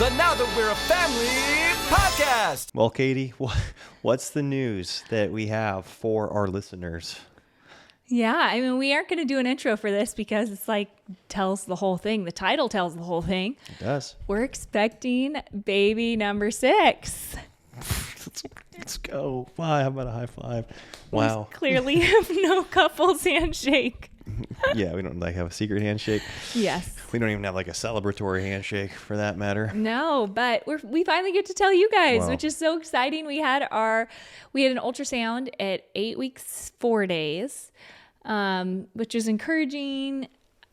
the Now That We're a Family podcast. Well, Katie, what's the news that we have for our listeners? Yeah, I mean, we aren't going to do an intro for this because it's like tells the whole thing. The title tells the whole thing. It does. We're expecting baby number 6. Let's go. How about a high five? Wow. We clearly have no couples handshake. Yeah, we don't have a secret handshake. Yes. We don't even have like a celebratory handshake for that matter. No, but we finally get to tell you guys, Wow. which is so exciting. We had an ultrasound at 8 weeks, 4 days, which is encouraging.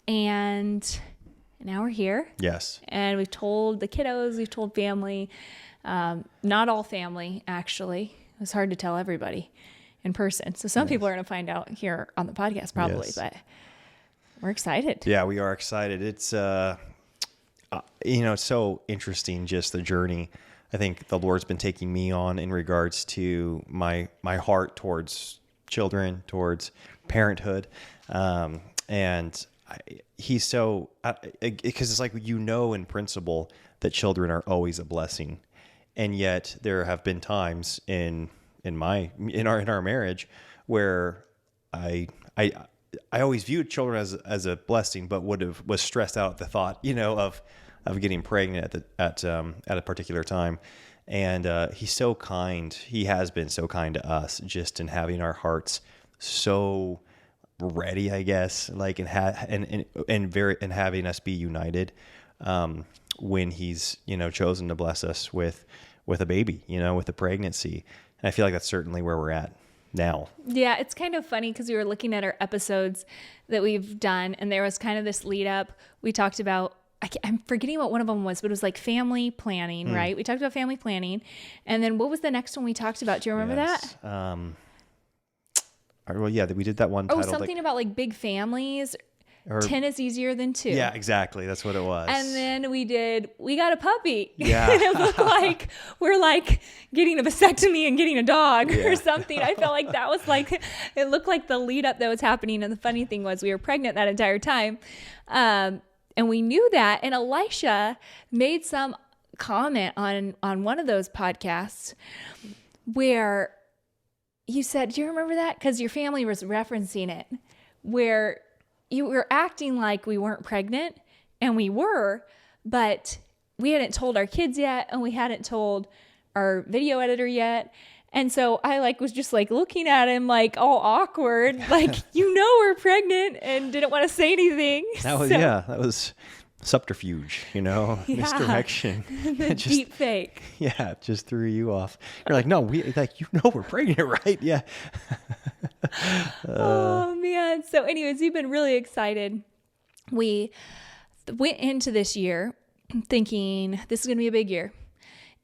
And now we're here. Yes. And we've told the kiddos, we've told family, not all family, actually. It was hard to tell everybody in person. So some people are going to find out here on the podcast probably, Yes. but we're excited. Yeah, we are excited. It's, it's so interesting, just the journey I think the Lord's been taking me on in regards to my heart towards children, towards parenthood. He's so, because it's like, in principle that children are always a blessing. And yet there have been times in our marriage where I always viewed children as a blessing, but was stressed out at the thought, of getting pregnant at a particular time. And he's so kind. He has been so kind to us, just in having our hearts so ready, I guess, like and having us be united when he's chosen to bless us with a baby, with a pregnancy. And I feel like that's certainly where we're at now. Yeah, it's kind of funny because we were looking at our episodes that we've done, and there was kind of this lead up. We talked about, I'm forgetting what one of them was, but it was like family planning, right? We talked about family planning. And then what was the next one we talked about? Do you remember that? Well, yeah, we did that one titled something about like big families. 10 is easier than 2. Yeah, exactly. That's what it was. And then we got a puppy. Yeah. And it looked like we're like getting a vasectomy and getting a dog or something. I felt like that was like, it looked like the lead up that was happening. And the funny thing was we were pregnant that entire time. And we knew that. And Elisha made some comment on one of those podcasts where you said, do you remember that? Because your family was referencing it, where you were acting like we weren't pregnant, and we were, but we hadn't told our kids yet, and we hadn't told our video editor yet. And so I was just looking at him all awkward, we're pregnant, and didn't want to say anything. That was subterfuge, misdirection. The deep fake. Yeah, it just threw you off. You're like, no, we're pregnant, right? Yeah. Oh man. So anyways, we've been really excited. We went into this year thinking this is going to be a big year.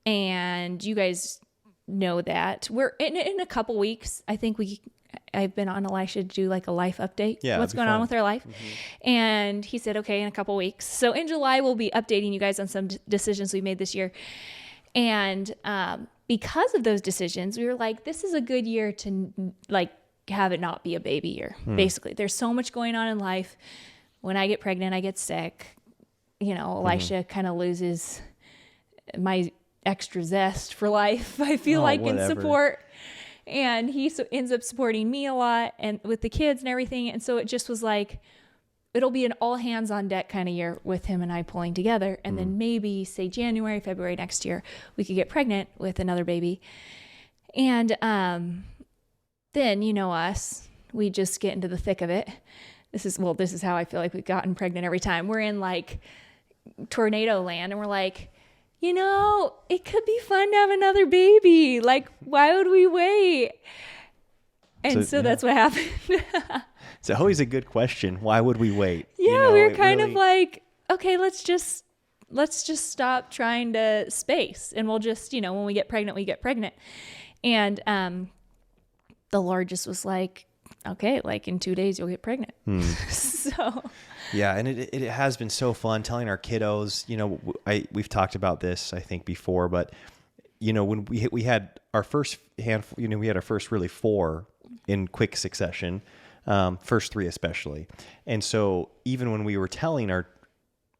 And you guys know that we're in a couple weeks. I think I've been on Elisha to do a life update. Yeah, what's going on with our life. Mm-hmm. And he said, okay, in a couple weeks. So in July, we'll be updating you guys on some decisions we made this year. And because of those decisions, we were like, this is a good year to have it not be a baby year. Basically, there's so much going on in life. When I get pregnant, I get sick. Elisha kind of loses my extra zest for life. I feel in support. And he ends up supporting me a lot and with the kids and everything. And so it just was it'll be an all hands on deck kind of year with him and I pulling together. And then maybe say January, February next year, we could get pregnant with another baby. And then, us, we just get into the thick of it. This is how I feel like we've gotten pregnant every time. We're in tornado land, and we're like, it could be fun to have another baby. Why would we wait? And so that's what happened. It's always a good question. Why would we wait? Yeah, we were kind of okay, let's just stop trying to space, and we'll just, when we get pregnant, we get pregnant. And the Lord just was like, okay, in 2 days you'll get pregnant. So yeah, and it has been so fun telling our kiddos. We've talked about this I think before, but when we had our first handful, we had our first really 4 in quick succession, first 3 especially. And so even when we were telling our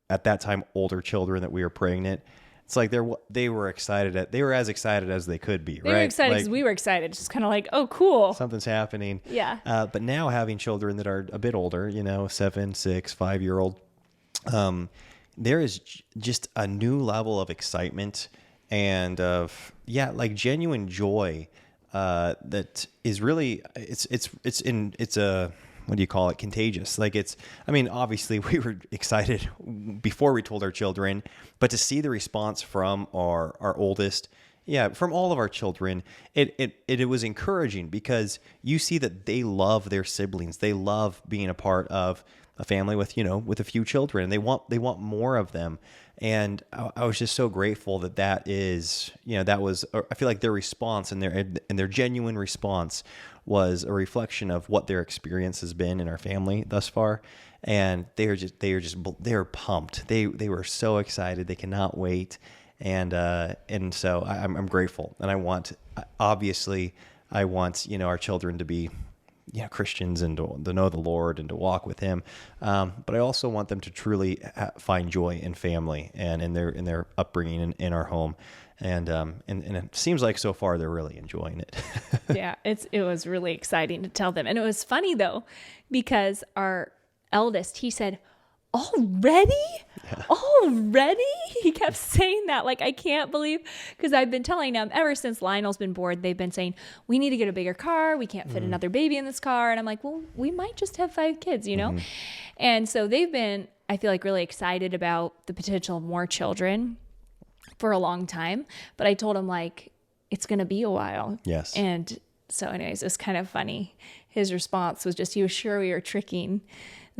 at that time older children that we were pregnant, It's like they were as excited as they could be, They right? were excited because we were excited. Just kind of like, oh, cool. Something's happening. Yeah. But now having children that are a bit older, 7, 6, 5-year-old, there is just a new level of excitement and of, like genuine joy, that is really, it's a, what do you call it? Contagious. Like obviously we were excited before we told our children, but to see the response from our oldest, from all of our children, it was encouraging because you see that they love their siblings. They love being a part of a family with a few children, and they want more of them. And I was just so grateful that is, that was, I feel like their response and their genuine response was a reflection of what their experience has been in our family thus far. And they're pumped. They were so excited. They cannot wait. And so I'm grateful. And I want our children to be, Christians and to know the Lord and to walk with Him. But I also want them to truly find joy in family and in their upbringing in our home. And it seems like so far they're really enjoying it. Yeah, it was really exciting to tell them. And it was funny though, because our eldest, he said, already? Yeah. Already? He kept saying that. Like, I can't believe, because I've been telling them ever since Lionel's been born, they've been saying, we need to get a bigger car. We can't fit another baby in this car. And I'm like, well, we might just have 5 kids, And so they've been, I feel like, really excited about the potential of more children for a long time. But I told him, like, it's going to be a while. Yes. And so anyways, it's kind of funny. His response was just, he was sure we were tricking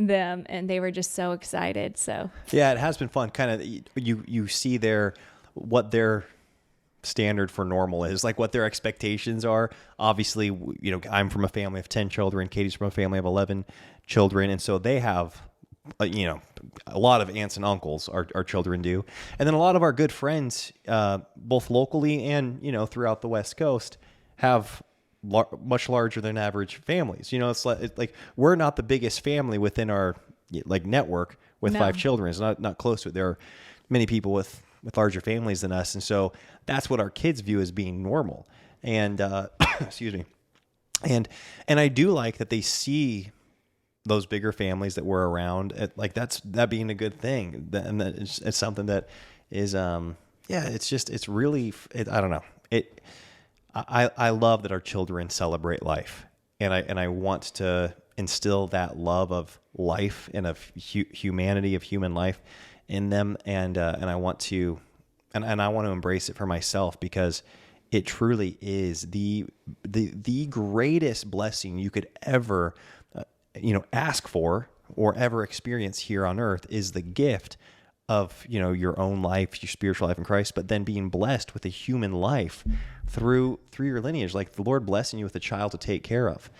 them, and they were just so excited. So yeah, it has been fun. Kind of you see what their standard for normal is, like what their expectations are. Obviously, I'm from a family of 10 children. Katie's from a family of 11 children, and so they have a lot of aunts and uncles. Our children do, and then a lot of our good friends, both locally and throughout the West Coast, have much larger than average families. It's like we're not the biggest family within our network with 5 children. It's not close to it. There are many people with larger families than us, and so that's what our kids view as being normal. And excuse me. And I do like that they see those bigger families that we're around, that being a good thing, and that it's something that is it's really, I don't know, I love that our children celebrate life, and I want to instill that love of life and of humanity, of human life in them, and I want to embrace it for myself, because it truly is the greatest blessing you could ever ask for or ever experience here on earth is the gift of your own life, your spiritual life in Christ, but then being blessed with a human life through your lineage, like the Lord blessing you with a child to take care of.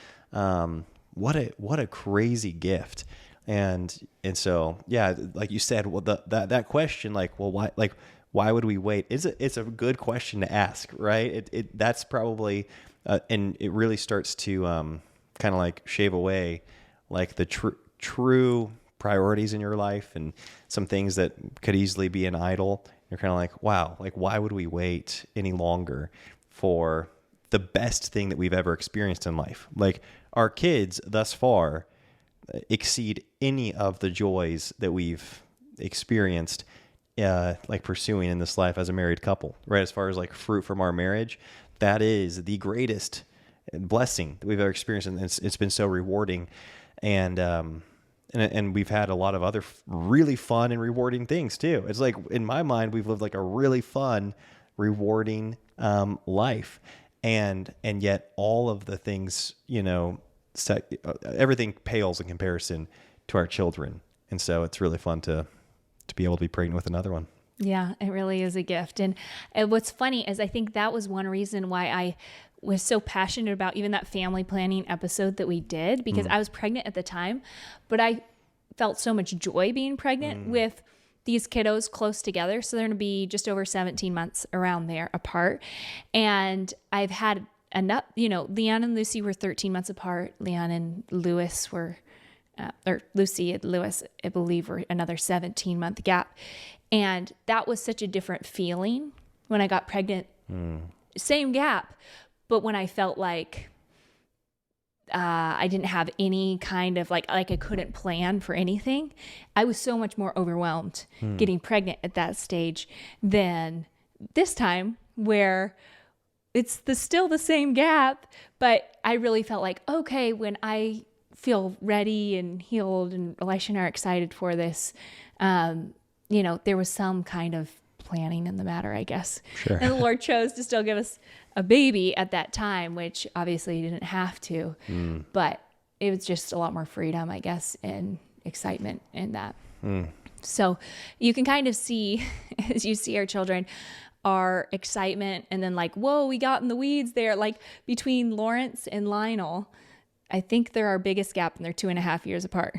What a crazy gift. And so, yeah, like you said, well, that question, why would we wait? It's a good question to ask, right? That's probably, and it really starts to kind of like shave away like the true priorities in your life and some things that could easily be an idol. You're kind of like, wow, like why would we wait any longer for the best thing that we've ever experienced in life? Like our kids thus far exceed any of the joys that we've experienced like pursuing in this life as a married couple, right? As far as like fruit from our marriage, that is the greatest blessing that we've ever experienced, and it's been so rewarding. And we've had a lot of other really fun and rewarding things too. It's like, in my mind, we've lived like a really fun, rewarding life. And yet all of the things, everything pales in comparison to our children. And so it's really fun to be able to be pregnant with another one. Yeah, it really is a gift. And what's funny is I think that was one reason why I was so passionate about even that family planning episode that we did, because I was pregnant at the time, but I felt so much joy being pregnant with these kiddos close together. So they're going to be just over 17 months around there apart. And I've had enough, Leon and Lucy were 13 months apart. Leon and Lewis were or Lucy and Lewis, I believe, were another 17-month gap. And that was such a different feeling when I got pregnant. Same gap, but when I felt like I didn't have any kind of like I couldn't plan for anything. I was so much more overwhelmed getting pregnant at that stage than this time, where it's still the same gap, but I really felt like, okay, when I feel ready and healed and Elisha and I are excited for this, there was some kind of planning in the matter, I guess. Sure. And the Lord chose to still give us a baby at that time, which obviously he didn't have to, but it was just a lot more freedom, I guess, and excitement in that. So you can kind of see, as you see our children, our excitement, and then like, whoa, we got in the weeds there. Like between Lawrence and Lionel, I think they're our biggest gap, and they're 2.5 years apart.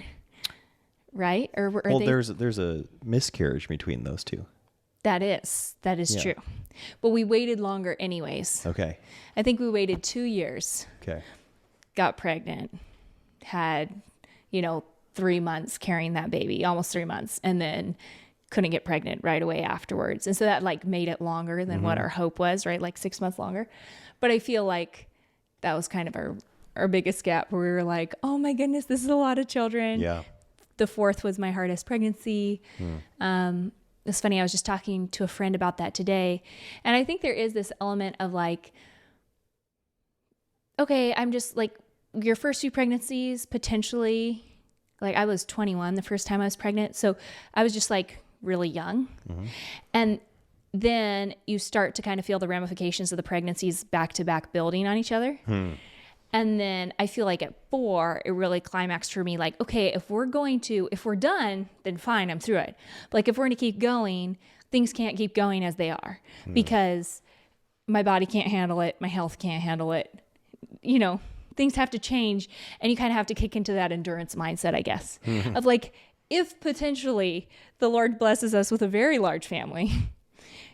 Right? Or well, there's a miscarriage between those two. That is true. But we waited longer anyways. Okay. I think we waited 2 years. Okay. Got pregnant, had, 3 months carrying that baby, almost 3 months, and then couldn't get pregnant right away afterwards. And so that like made it longer than what our hope was, right? Like 6 months longer. But I feel like that was kind of our biggest gap, where we were like, oh my goodness, this is a lot of children. Yeah. The fourth was my hardest pregnancy. It's funny, I was just talking to a friend about that today. And I think there is this element of like, okay, I'm just like, your first few pregnancies, potentially, like I was 21 the first time I was pregnant. So I was just like really young. And then you start to kind of feel the ramifications of the pregnancies back to back building on each other. And then I feel like at 4, it really climaxed for me. Like, okay, if we're done, then fine, I'm through it. But like, if we're going to keep going, things can't keep going as they are, because my body can't handle it. My health can't handle it. Things have to change, and you kind of have to kick into that endurance mindset, I guess, of like, if potentially the Lord blesses us with a very large family,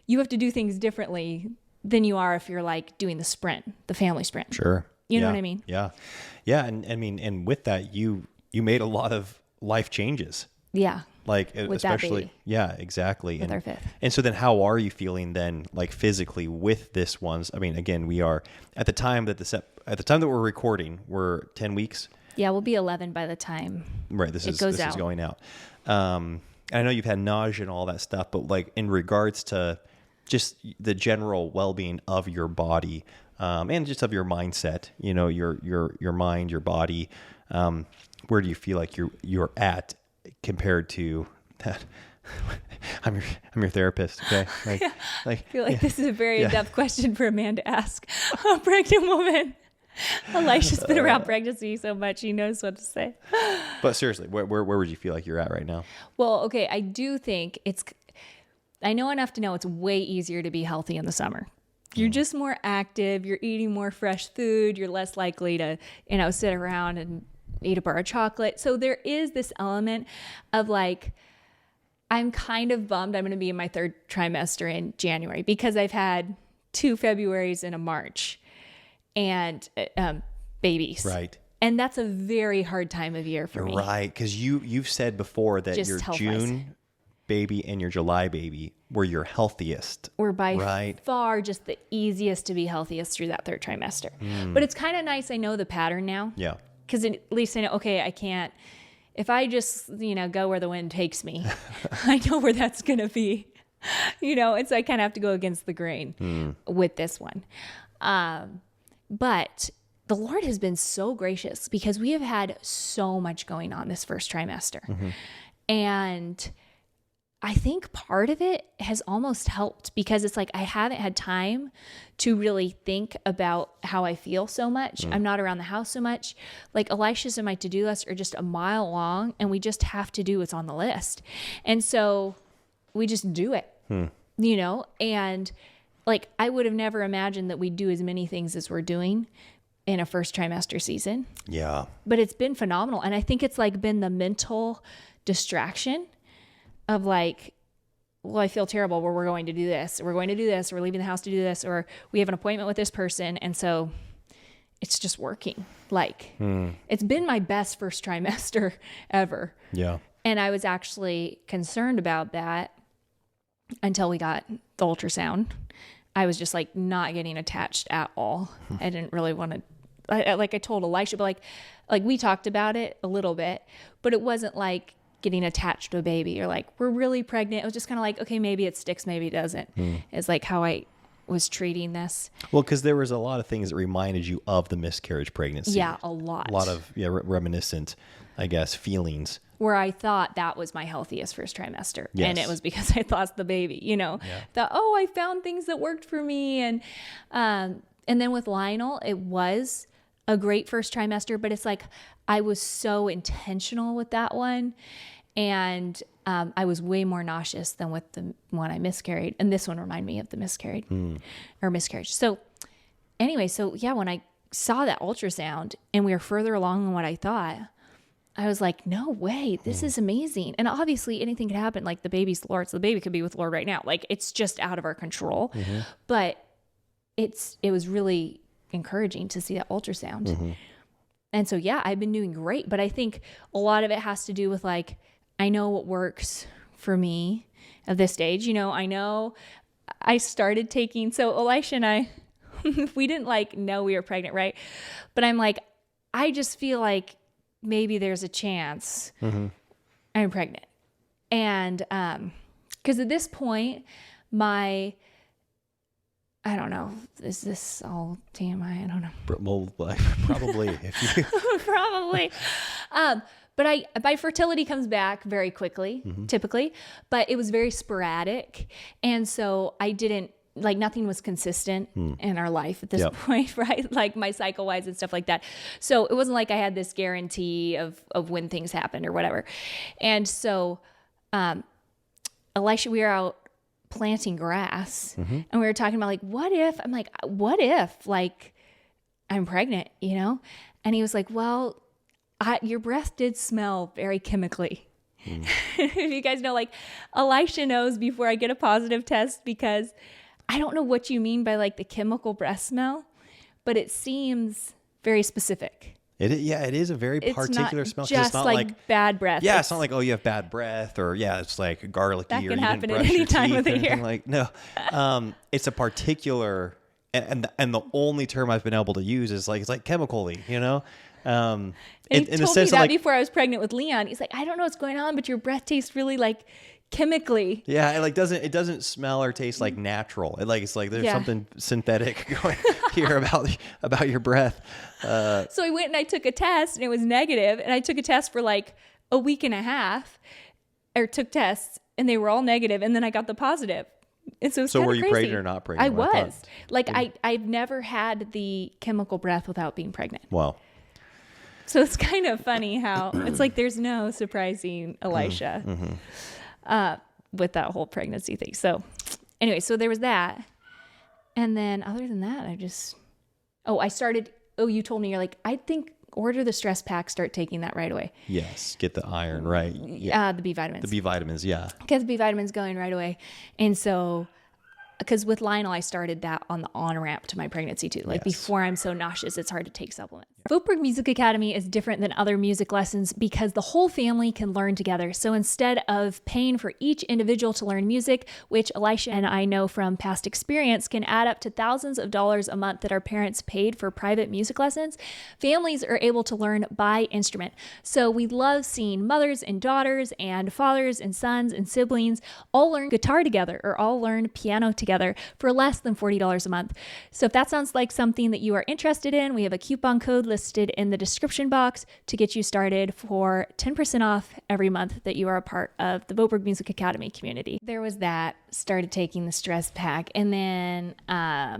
you have to do things differently than you are if you're like doing the family sprint. Sure. You know what I mean? Yeah. Yeah. And I mean, and with that, you made a lot of life changes. Yeah. Like, with especially, that baby. Yeah, exactly. With our fifth. And so then how are you feeling then, like physically with this one's, I mean, again, we are at the time that we're recording, we're 10 weeks. Yeah. We'll be 11 by the time. Right. This is going out. And I know you've had nausea and all that stuff, but like in regards to just the general well-being of your body, and just of your mindset, your mind, your body, where do you feel like you're at compared to that? I'm your therapist. Okay. I feel like this is a very in-depth question for a man to ask a pregnant woman. Elisha's been around pregnancy so much, he knows what to say. But seriously, where would you feel like you're at right now? Well, okay. I do think I know enough to know it's way easier to be healthy in the summer. You're just more active. You're eating more fresh food. You're less likely to, sit around and eat a bar of chocolate. So there is this element of like, I'm kind of bummed I'm going to be in my 3rd trimester in January, because I've had 2 Februaries and a March and babies. Right. And that's a very hard time of year for me. Right. Because you've said before that Just your health-wise. June baby and your July baby were your healthiest. We're by far just the easiest to be healthiest through that 3rd trimester. But it's kind of nice. I know the pattern now. Yeah. Because at least I know, okay, I can't, if I just, go where the wind takes me, I know where that's going to be, and so I kind of have to go against the grain with this one. But the Lord has been so gracious, because we have had so much going on this first trimester. And I think part of it has almost helped, because it's like I haven't had time to really think about how I feel so much. I'm not around the house so much. Like Elisha's and my to-do lists are just a mile long, and we just have to do what's on the list. And so we just do it, and like I would have never imagined that we'd do as many things as we're doing in a first trimester season. Yeah. But it's been phenomenal. And I think it's like been the mental distraction of like, well, I feel terrible where we're going to do this. We're going to do this. We're leaving the house to do this, or we have an appointment with this person. And so it's just working. Like it's been my best first trimester ever. Yeah. And I was actually concerned about that until we got the ultrasound. I was just like not getting attached at all. I didn't really want to, like I told Elisha, but like we talked about it a little bit, but it wasn't like getting attached to a baby or like, we're really pregnant. It was just kind of like, okay, maybe it sticks, maybe it doesn't. It's like how I was treating this. Well, because there was a lot of things that reminded you of the miscarriage pregnancy. Yeah, a lot. A lot of reminiscent, I guess, feelings. Where I thought that was my healthiest first trimester. Yes. And it was because I lost the baby, thought, oh, I found things that worked for me. And then with Lionel, it was a great first trimester, but it's like, I was so intentional with that one. And I was way more nauseous than with the one I miscarried. And this one reminded me of the miscarriage. So anyway, when I saw that ultrasound and we were further along than what I thought, I was like, no way, this is amazing. And obviously anything could happen. Like the baby's Lord, so the baby could be with Lord right now. Like it's just out of our control. But it was really encouraging to see that ultrasound. And so, I've been doing great. But I think a lot of it has to do with like, I know what works for me at this stage. I know I started taking, so Elisha and I, we didn't like know we were pregnant, right? But I'm like, I just feel like maybe there's a chance I'm pregnant. And because at this point, I don't know, is this all TMI? I don't know. Well, probably. If you... Probably. But my fertility comes back very quickly, typically, but it was very sporadic. And so I didn't, like nothing was consistent in our life at this point, right? Like my cycle wise and stuff like that. So it wasn't like I had this guarantee of when things happened or whatever. And so, Elisha, we were out planting grass and we were talking about like, what if like I'm pregnant, And he was like, well, your breath did smell very chemically. If you guys know, like Elisha knows before I get a positive test, because I don't know what you mean by like the chemical breath smell, but it seems very specific. It is a very particular smell. Just it's not like bad breath. Yeah, it's not like, oh, you have bad breath, or it's like garlicky, that or can you happen didn't at brush any your time teeth of the or anything. year. Like, no, it's a particular, and the only term I've been able to use is like, it's like chemically, He in told the sense me of that like, before I was pregnant with Leon. He's like, I don't know what's going on, but your breath tastes really like chemically. Yeah, it doesn't smell or taste like natural. It's like there's something synthetic going here about your breath. So I went and I took a test and it was negative, and I took a test for like a week and a half, or took tests and they were all negative, and then I got the positive. And so were you crazy. pregnant or not pregnant? I was. I've never had the chemical breath without being pregnant. Wow. So it's kind of funny how it's like there's no surprising Elisha with that whole pregnancy thing. So anyway, so there was that. And then other than that, you told me, you're like, I think order the stress pack, start taking that right away. Yes, get the iron, right? The B vitamins. The B vitamins, yeah. Get the B vitamins going right away. And so, because with Lionel, I started that on the on-ramp to my pregnancy too. Like before I'm so nauseous, it's hard to take supplements. Voteberg Music Academy is different than other music lessons because the whole family can learn together. So instead of paying for each individual to learn music, which Elisha and I know from past experience can add up to thousands of dollars a month that our parents paid for private music lessons, families are able to learn by instrument. So we love seeing mothers and daughters and fathers and sons and siblings all learn guitar together or all learn piano together for less than $40 a month. So if that sounds like something that you are interested in, we have a coupon code listed in the description box to get you started for 10% off every month that you are a part of the Voteberg Music Academy community. There was that, started taking the stress pack, and then I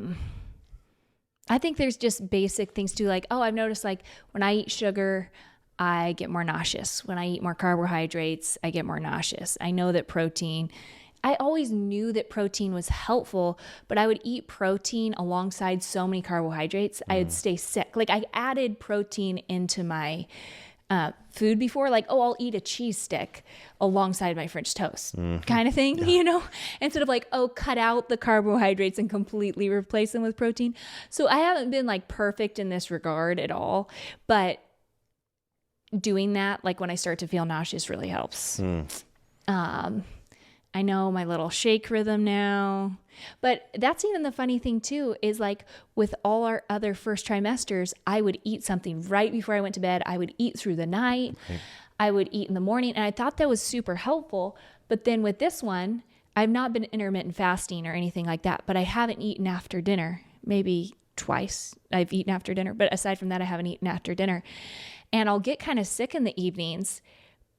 think there's just basic things too, like, I've noticed like when I eat sugar, I get more nauseous. When I eat more carbohydrates, I get more nauseous. I know that I always knew that protein was helpful, but I would eat protein alongside so many carbohydrates, I would stay sick. Like I added protein into my food before, like, oh, I'll eat a cheese stick alongside my French toast kind of thing, you know, instead of like, oh, cut out the carbohydrates and completely replace them with protein. So I haven't been like perfect in this regard at all, but doing that, like when I start to feel nauseous, really helps. I know my little shake rhythm now, but that's even the funny thing too, is like with all our other first trimesters, I would eat something right before I went to bed. I would eat through the night. Okay. I would eat in the morning. And I thought that was super helpful. But then with this one, I've not been intermittent fasting or anything like that, but I haven't eaten after dinner. Maybe twice I've eaten after dinner, but aside from that, I haven't eaten after dinner. And I'll get kind of sick in the evenings,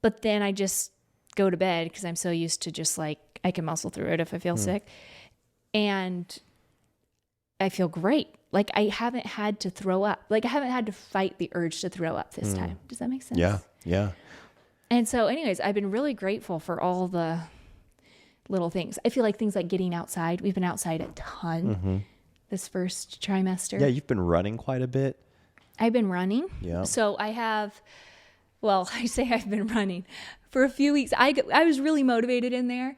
but then I just go to bed because I'm so used to just like, I can muscle through it if I feel sick. And I feel great. Like I haven't had to throw up. Like I haven't had to fight the urge to throw up this time. Does that make sense? Yeah. Yeah. And so anyways, I've been really grateful for all the little things. I feel like things like getting outside. We've been outside a ton this first trimester. Yeah. You've been running quite a bit. I've been running. Yeah. So I have, well, I say I've been running for a few weeks. I was really motivated in there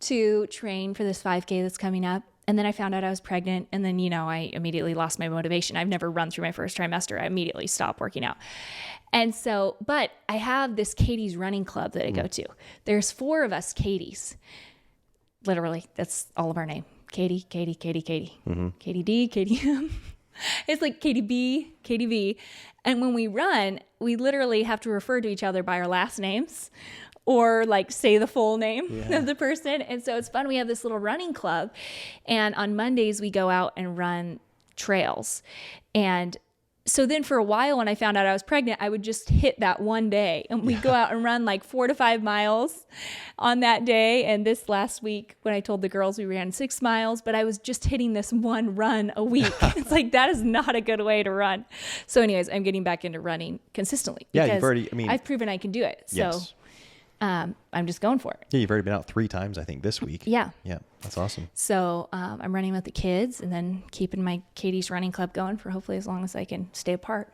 to train for this 5K that's coming up. And then I found out I was pregnant. And then, you know, I immediately lost my motivation. I've never run through my first trimester. I immediately stopped working out. And so, but I have this Katie's running club that I go to. There's 4 of us Katies. Literally, that's all of our name. Katie, Katie, Katie, Katie. Katie D, Katie M. It's like Katie B, Katie V. And when we run, we literally have to refer to each other by our last names or like say the full name of the person. And so it's fun. We have this little running club. And on Mondays, we go out and run trails. And so then for a while, when I found out I was pregnant, I would just hit that one day and we'd go out and run like 4 to 5 miles on that day. And this last week, when I told the girls, we ran 6 miles, but I was just hitting this one run a week. It's like, that is not a good way to run. So anyways, I'm getting back into running consistently. Yeah, you've already, I mean, I've proven I can do it. So yes. I'm just going for it. Yeah, you've already been out 3 times, I think, this week. Yeah. Yeah, that's awesome. So I'm running with the kids and then keeping my Katie's running club going for hopefully as long as I can stay apart.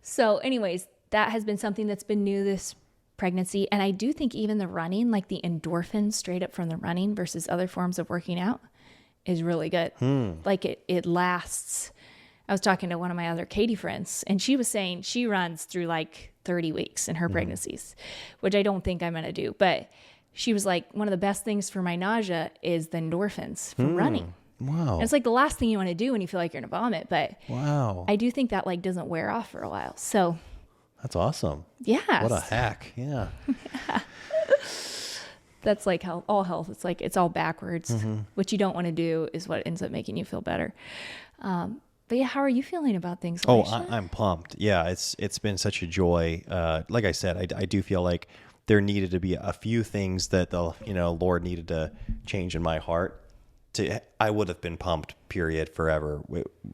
So anyways, that has been something that's been new this pregnancy. And I do think even the running, like the endorphins straight up from the running versus other forms of working out is really good. Like it lasts. I was talking to one of my other Katie friends and she was saying she runs through like 30 weeks in her pregnancies, which I don't think I'm going to do. But she was like, one of the best things for my nausea is the endorphins from running. Wow. And it's like the last thing you want to do when you feel like you're going to vomit. But wow, I do think that like doesn't wear off for a while. So that's awesome. Yeah. What a hack. Yeah. That's like all health. It's like, it's all backwards. What you don't want to do is what ends up making you feel better. But yeah, how are you feeling about things? I'm pumped. Yeah, it's been such a joy. Like I said, I do feel like there needed to be a few things that the Lord needed to change in my heart. I would have been pumped, period, forever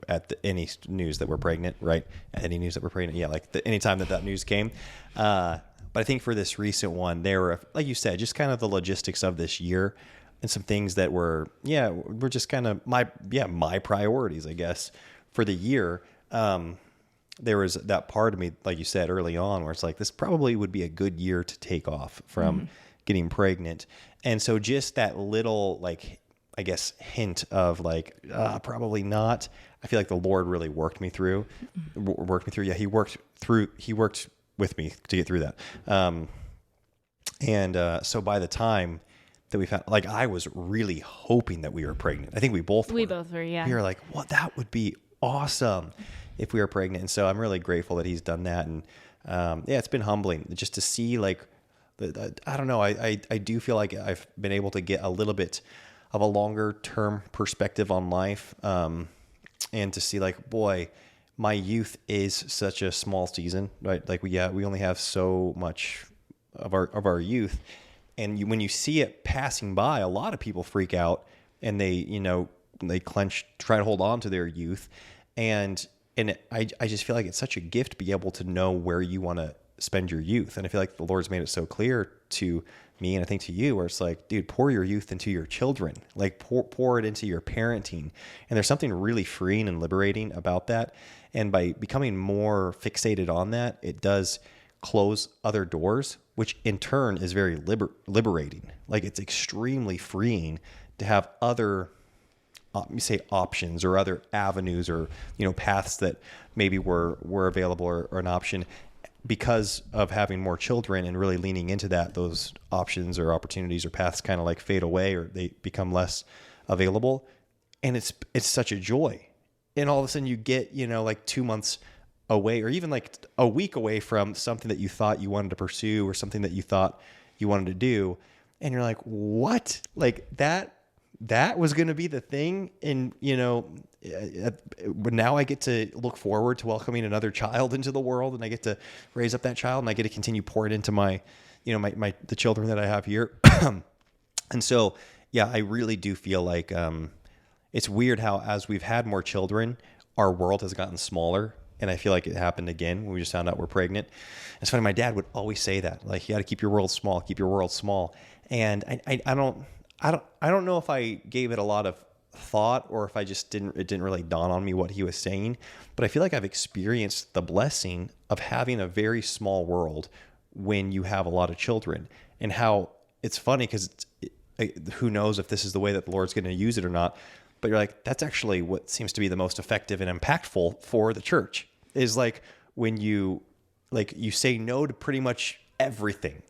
at any news that we're pregnant, right? Any news that we're pregnant, yeah, like anytime that news came. But I think for this recent one, there were, like you said, just kind of the logistics of this year and some things that were just kind of my priorities, I guess. For the year, there was that part of me, like you said early on, where it's like, this probably would be a good year to take off from getting pregnant. And so just that little, like, I guess, hint of like, probably not. I feel like the Lord really worked me through. Yeah, he worked with me to get through that. So by the time that we found, like, I was really hoping that we were pregnant. I think we both were, yeah. We were like, what, that would be awesome if we were pregnant. And so I'm really grateful that he's done that. And it's been humbling just to see, like, I don't know. I do feel like I've been able to get a little bit of a longer term perspective on life. And to see, like, boy, my youth is such a small season, right? Like we only have so much of our youth. And when you see it passing by, a lot of people freak out and they clench, try to hold on to their youth. And I just feel like it's such a gift to be able to know where you want to spend your youth. And I feel like the Lord's made it so clear to me, and I think to you, where it's like, dude, pour your youth into your children, like pour it into your parenting. And there's something really freeing and liberating about that. And by becoming more fixated on that, it does close other doors, which in turn is very liberating. Like it's extremely freeing to have other, say, options or other avenues or, paths that maybe were available or an option because of having more children and really leaning into that. Those options or opportunities or paths kind of like fade away or they become less available. And it's such a joy. And all of a sudden you get, like 2 months away or even like a week away from something that you thought you wanted to pursue or something that you thought you wanted to do. And you're like, what? Like that was going to be the thing. And, but now I get to look forward to welcoming another child into the world and I get to raise up that child and I get to continue pouring into my, the children that I have here. And so, yeah, I really do feel like, it's weird how as we've had more children, our world has gotten smaller. And I feel like it happened again when we just found out we're pregnant. It's funny. My dad would always say that, like, you got to keep your world small, keep your world small. And I don't know if I gave it a lot of thought or if it didn't really dawn on me what he was saying, but I feel like I've experienced the blessing of having a very small world when you have a lot of children and how it's funny because who knows if this is the way that the Lord's going to use it or not. But you're like, that's actually what seems to be the most effective and impactful for the church is like when you say no to pretty much everything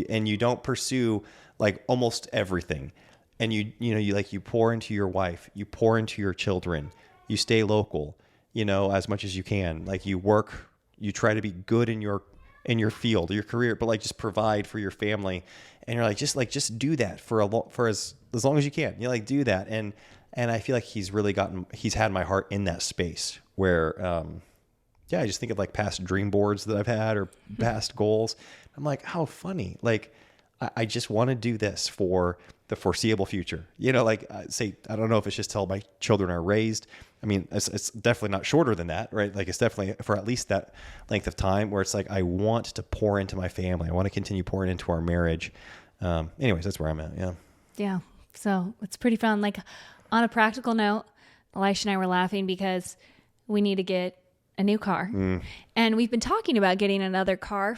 and you don't pursue like almost everything. And you pour into your wife, you pour into your children, you stay local, as much as you can. Like you work, you try to be good in your field, your career, but like just provide for your family. And you're like, just do that for as long as you can. Do that. And I feel like he's had my heart in that space where, I just think of like past dream boards that I've had or past goals. I'm like, how funny. Like, I just want to do this for the foreseeable future. I don't know if it's just till my children are raised. I mean, it's definitely not shorter than that, right? Like it's definitely for at least that length of time where it's like, I want to pour into my family. I want to continue pouring into our marriage. Anyways, that's where I'm at. Yeah. Yeah. So it's pretty fun. Like on a practical note, Elisha and I were laughing because we need to get a new car. And we've been talking about getting another car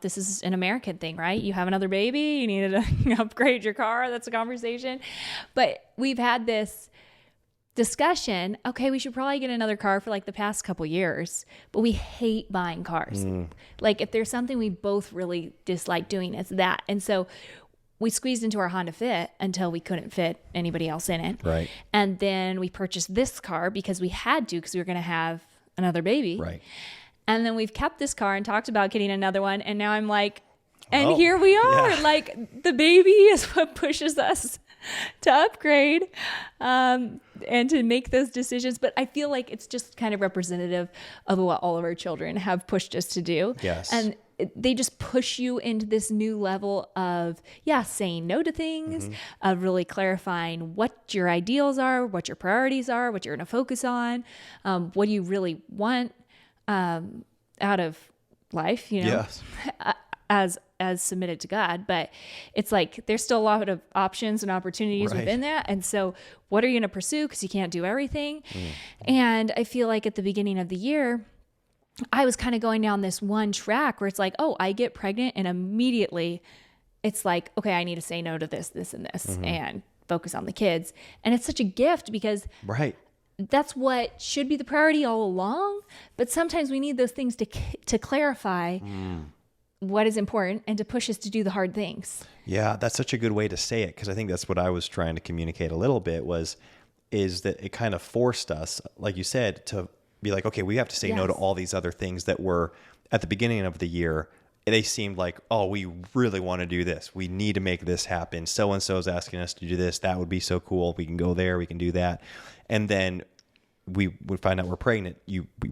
this is an American thing, right? You have another baby, you need to upgrade your car. That's a conversation. But we've had this discussion. Okay, we should probably get another car for like the past couple years, but we hate buying cars. Like if there's something we both really dislike doing, it's that. And so we squeezed into our Honda Fit until we couldn't fit anybody else in it. Right. And then we purchased this car because we had to, because we were going to have another baby. Right. And then we've kept this car and talked about getting another one. And now I'm like, here we are. Yeah. Like the baby is what pushes us to upgrade and to make those decisions. But I feel like it's just kind of representative of what all of our children have pushed us to do. Yes. And they just push you into this new level of, saying no to things, of really clarifying what your ideals are, what your priorities are, what you're going to focus on, what do you really want out of life, Yes. as submitted to God. But it's like there's still a lot of options and opportunities within that. And so what are you going to pursue? Because you can't do everything. And I feel like at the beginning of the year, I was kind of going down this one track where it's like, oh, I get pregnant and immediately it's like, okay, I need to say no to this, this, and this and focus on the kids. And it's such a gift because that's what should be the priority all along. But sometimes we need those things to clarify what is important and to push us to do the hard things. Yeah, that's such a good way to say it because I think that's what I was trying to communicate a little bit is that it kind of forced us, like you said, to be like, okay, we have to say no to all these other things that were at the beginning of the year. They seemed like, oh, we really want to do this. We need to make this happen. So-and-so is asking us to do this. That would be so cool. We can go there. We can do that. And then we would find out we're pregnant.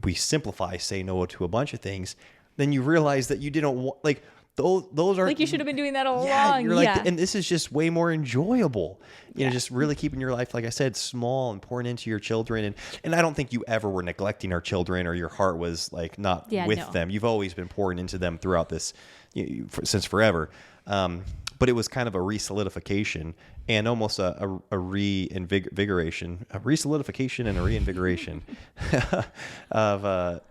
We simplify, say no to a bunch of things. Then you realize that you didn't want, like, those are like you should have been doing that all along. You're like, and this is just way more enjoyable. Just really keeping your life, like I said, small and pouring into your children. And I don't think you ever were neglecting our children or your heart was like not with them. You've always been pouring into them throughout this since forever. But it was kind of a re-solidification and almost a re-invigoration, a re-solidification and a reinvigoration of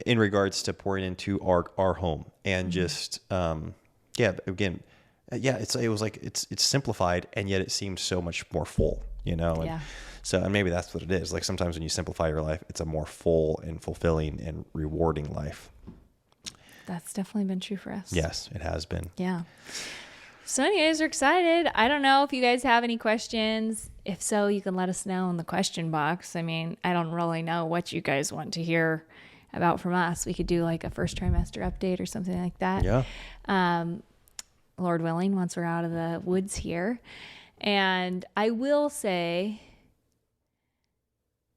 in regards to pouring into our home and just, again, it was like, it's simplified and yet it seems so much more full, and so, and maybe that's what it is. Like sometimes when you simplify your life, it's a more full and fulfilling and rewarding life. That's definitely been true for us. Yes, it has been. Yeah. So anyways, we're excited. I don't know if you guys have any questions. If so, you can let us know in the question box. I mean, I don't really know what you guys want to hear about from us. We could do like a first trimester update or something like that. Yeah. Lord willing, once we're out of the woods here. And I will say,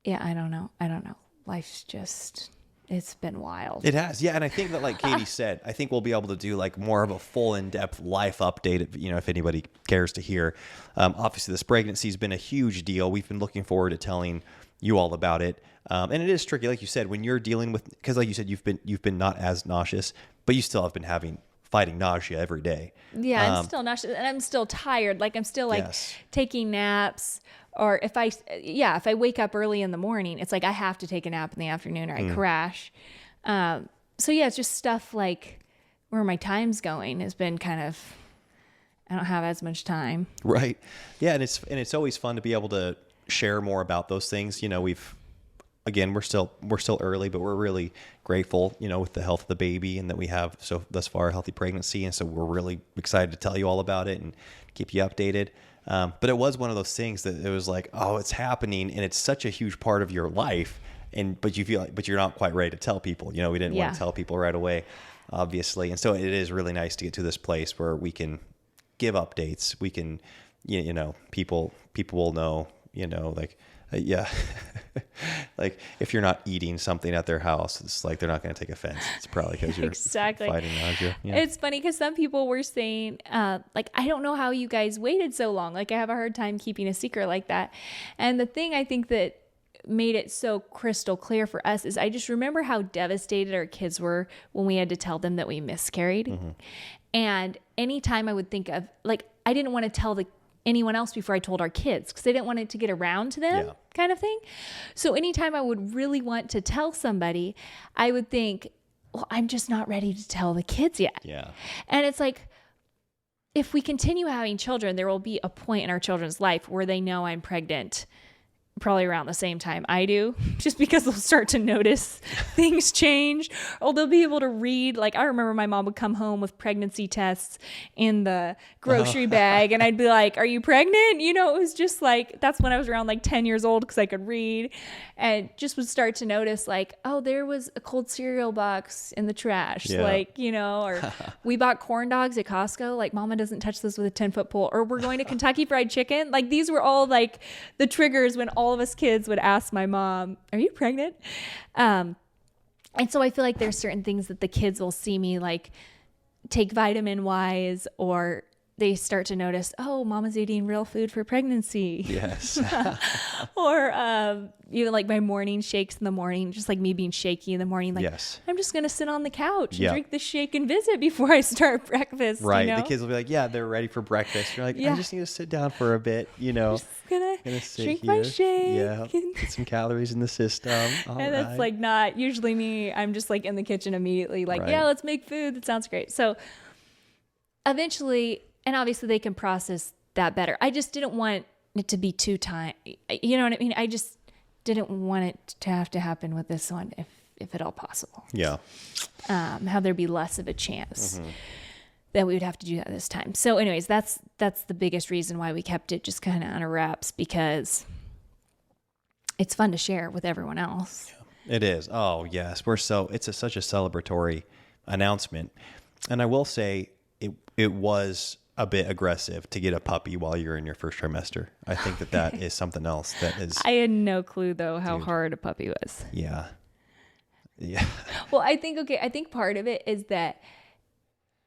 I don't know. Life's just, it's been wild. It has. Yeah. And I think that, like Katie said, I think we'll be able to do like more of a full in-depth life update, if anybody cares to hear. Obviously this pregnancy has been a huge deal. We've been looking forward to telling you all about it. And it is tricky. Like you said, when you're dealing with, because like you said, you've been not as nauseous, but you still have been fighting nausea every day. Yeah. I'm still nauseous and I'm still tired. Like I'm still like taking naps. Or if I wake up early in the morning, it's like I have to take a nap in the afternoon or I crash. So it's just stuff like where my time's going has been kind of, I don't have as much time. Right. Yeah. And it's always fun to be able to share more about those things. We're still early, but we're really grateful, with the health of the baby and that we have thus far a healthy pregnancy. And so we're really excited to tell you all about it and keep you updated. But it was one of those things that it was like, oh, it's happening and it's such a huge part of your life. But you feel like, but you're not quite ready to tell people, we didn't want to tell people right away, obviously. And so it is really nice to get to this place where we can give updates. We can, people will know, like if you're not eating something at their house, it's like they're not going to take offense. It's probably because you're fighting nausea. Yeah. It's funny because some people were saying, like, I don't know how you guys waited so long. Like I have a hard time keeping a secret like that. And the thing I think that made it so crystal clear for us is I just remember how devastated our kids were when we had to tell them that we miscarried. Mm-hmm. And anytime I would think of, like, I didn't want to tell anyone else before I told our kids because I didn't want it to get around to them kind of thing. So anytime I would really want to tell somebody, I would think, well, I'm just not ready to tell the kids yet. Yeah. And it's like, if we continue having children, there will be a point in our children's life where they know I'm pregnant probably around the same time I do, just because they'll start to notice things change, or they'll be able to read. Like I remember my mom would come home with pregnancy tests in the grocery bag and I'd be like, are you pregnant? It was just like, that's when I was around like 10 years old because I could read and just would start to notice like, oh, there was a cold cereal box in the trash. Like, or we bought corn dogs at Costco. Like mama doesn't touch those with a 10-foot pole, or we're going to Kentucky Fried Chicken. Like these were all like the triggers when all of us kids would ask my mom, are you pregnant? And so I feel like there's certain things that the kids will see me like take vitamin wise, or they start to notice, oh, mama's eating real food for pregnancy. Yes. Or even like my morning shakes in the morning, just like me being shaky in the morning. Like, I'm just going to sit on the couch and drink the shake and visit before I start breakfast. Right. The kids will be like, they're ready for breakfast. You're like, I just need to sit down for a bit, I'm just gonna drink here. my shake. Yeah. Get some calories in the system. All and that's like not usually me. I'm just like in the kitchen immediately. Like, let's make food. That sounds great. So eventually, and obviously they can process that better. I just didn't want it to be too time. You know what I mean? I just didn't want it to have to happen with this one, if at all possible. Yeah. Have there be less of a chance that we would have to do that this time. So anyways, that's the biggest reason why we kept it just kind of under wraps, because it's fun to share with everyone else. Yeah, it is. Oh yes. It's such a celebratory announcement. And I will say it was a bit aggressive to get a puppy while you're in your first trimester. I think that is something else that is. I had no clue though how hard a puppy was. Yeah. Yeah. Well, I think part of it is that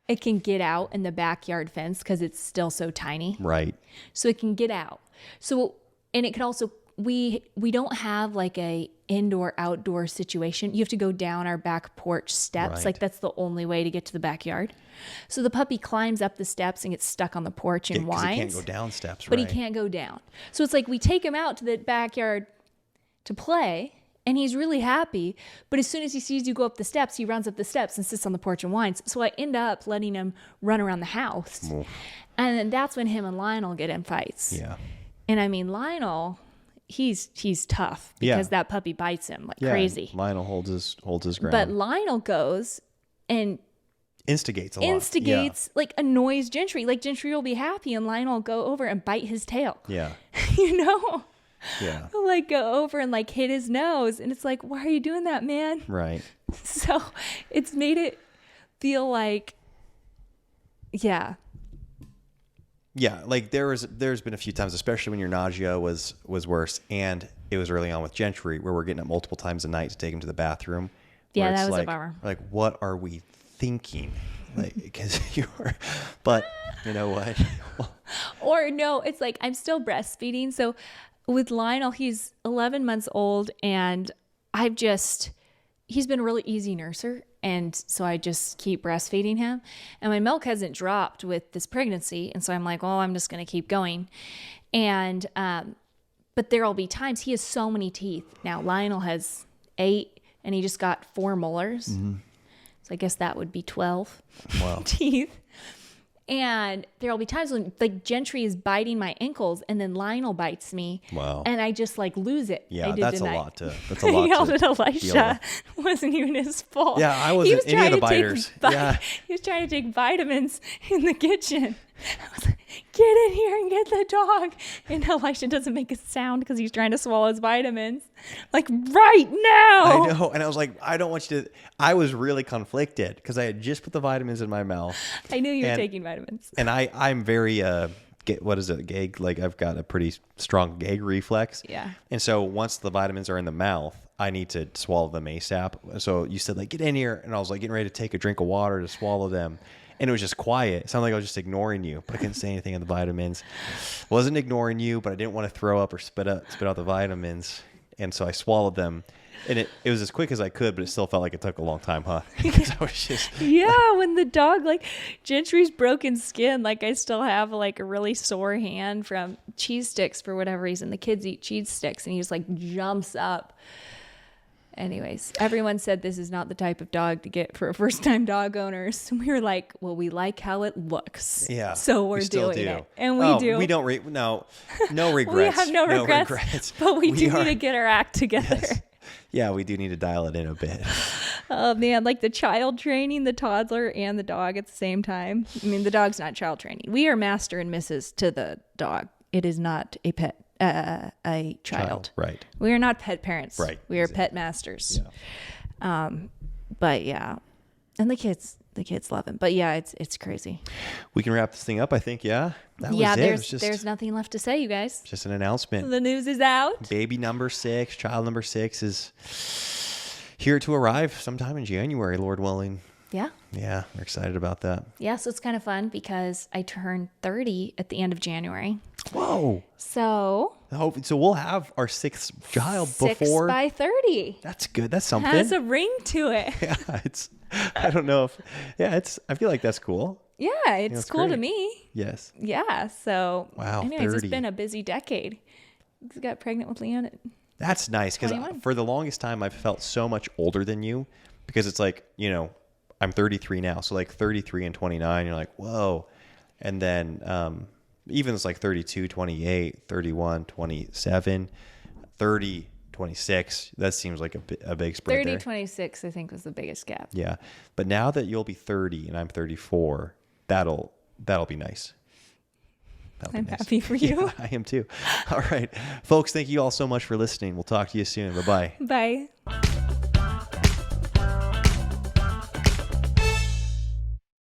it can get out in the backyard fence because it's still so tiny. Right. So it can get out. So, and it can also, we don't have like a indoor outdoor situation. You have to go down our back porch steps. Like that's the only way to get to the backyard. So the puppy climbs up the steps and gets stuck on the porch and whines. He can't go down steps, but he can't go down. So it's like we take him out to the backyard to play, and he's really happy. But as soon as he sees you go up the steps, he runs up the steps and sits on the porch and whines. So I end up letting him run around the house. And then that's when him and Lionel get in fights. Yeah. And I mean, Lionel, he's tough because that puppy bites him like crazy. Lionel holds his ground. But Lionel goes and instigates a lot. Like annoys Gentry. Like Gentry will be happy and Lionel will go over and bite his tail. Yeah. You know? Yeah. He'll like go over and like hit his nose. And it's like, why are you doing that, man? Right. So it's made it feel like, yeah. Yeah, like there's been a few times, especially when your nausea was worse, and it was early on with Gentry, where we're getting up multiple times a night to take him to the bathroom. Yeah, that was like, a bummer. Like, what are we thinking? Like, because but you know what? Or no, it's like I'm still breastfeeding. So with Lionel, he's 11 months old, and he's been a really easy nurser. And so I just keep breastfeeding him. And my milk hasn't dropped with this pregnancy. And so I'm like, I'm just going to keep going. And, but there'll be times he has so many teeth. Now Lionel has 8 and he just got 4 molars. Mm-hmm. So I guess that would be 12 teeth. And there'll be times when like Gentry is biting my ankles and then Lionel bites me. Wow. And I just like lose it. Yeah, that's a lot. That's a I lot. yelled at Elisha. It wasn't even his fault. Yeah, I wasn't any of the biters. He was trying to take vitamins in the kitchen. I was like, get in here and get the dog. And Elisha doesn't make a sound because he's trying to swallow his vitamins. Like, right now. I know. And I was like, I don't want you to. I was really conflicted because I had just put the vitamins in my mouth. I knew you were taking vitamins. And I'm very, what is it, gag? Like, I've got a pretty strong gag reflex. Yeah. And so once the vitamins are in the mouth, I need to swallow them ASAP. So you said, like, get in here. And I was like getting ready to take a drink of water to swallow them. And it was just quiet. It sounded like I was just ignoring you, but I couldn't say anything on the vitamins. Wasn't ignoring you, but I didn't want to throw up or spit out the vitamins. And so I swallowed them. And it was as quick as I could, but it still felt like it took a long time, huh? Because I was just when the dog, like Gentry's broken skin, like I still have like a really sore hand from cheese sticks for whatever reason. The kids eat cheese sticks and he just like jumps up. Anyways, everyone said this is not the type of dog to get for a first-time dog owners. We were like, well, we like how it looks. Yeah. So we're doing it. And we do. We don't, no regrets. We have no regrets. But we do need to get our act together. Yes. Yeah, we do need to dial it in a bit. Oh, man, like the child training, the toddler and the dog at the same time. I mean, the dog's not child training. We are master and Mrs. to the dog. It is not a pet. A child. Right. We are not pet parents. Right. We are pet masters. Yeah. But yeah. And the kids love him. But yeah, it's crazy. We can wrap this thing up, I think. Yeah. That was it. There's nothing left to say, you guys. Just an announcement. The news is out. Baby number 6, child number 6 is here to arrive sometime in January, Lord willing. Yeah. Yeah, we're excited about that. Yeah, so it's kind of fun because I turned 30 at the end of January. Whoa. So we'll have our 6th child before 6 by 30. That's good. That's something. Has a ring to it. Yeah, I don't know if I feel like that's cool. Yeah, it's cool great. To me. Yes. Yeah, so wow, anyways, 30. It's been a busy decade. I got pregnant with Leon at That's nice because for the longest time I've felt so much older than you because it's like, I'm 33 now. So like 33 and 29, you're like, whoa. And then even it's like 32, 28, 31, 27, 30, 26. That seems like a big spread 30, there. 26, I think was the biggest gap. Yeah. But now that you'll be 30 and I'm 34, that'll be nice. I'm happy for you. Yeah, I am too. All right. Folks, thank you all so much for listening. We'll talk to you soon. Bye-bye. Bye.